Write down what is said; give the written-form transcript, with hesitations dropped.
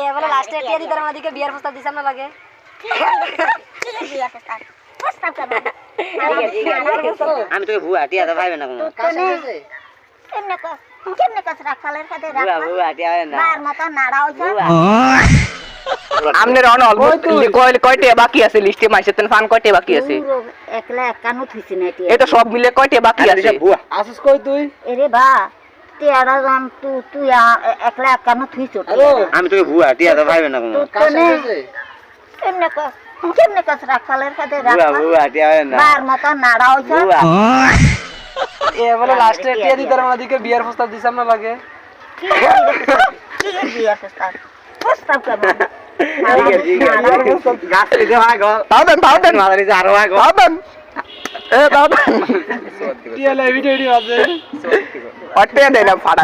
এবারে লাস্টে টিয়া দিদার মাদিকে বিয়ার প্রস্তাব দিছাম না লাগে আমি তোকে ভুয়া টিয়া তো ভাইবে না কোনো কেমনে কস রাখালের সাথে ভুয়া টিয়া হয় না মার মত নাড়া হইছে আমনে রন অলমোস্ট কয়টে বাকি আছে লিস্টে মাইছে তেন ফান কয়টে বাকি আছে একলা একানো থইছি না টিয়া এই তো সব মিলে কয়টে বাকি আছে ভুয়া আসিস কই তুই এরে বা টিয়ারা জান তুই একলা একানো থইছো আমি তোকে ভুয়া টিয়া তো ভাইবে না কোনো কেমনে কস রাখালের সাথে ভুয়া টিয়া হয় না মার মত নাড়া হইছে এবারে লাস্টে টিয়া দিদার মাদিকে বিয়ার প্রস্তাব দিছাম না লাগে কি বিয়া প্রস্তাব কেমন গাছ দিতে হয় গো তাও দেন মাদারি আরো হয় গো তাও দেন টিয়া লাই ভিডিও আছে অটে দেন ফাড়া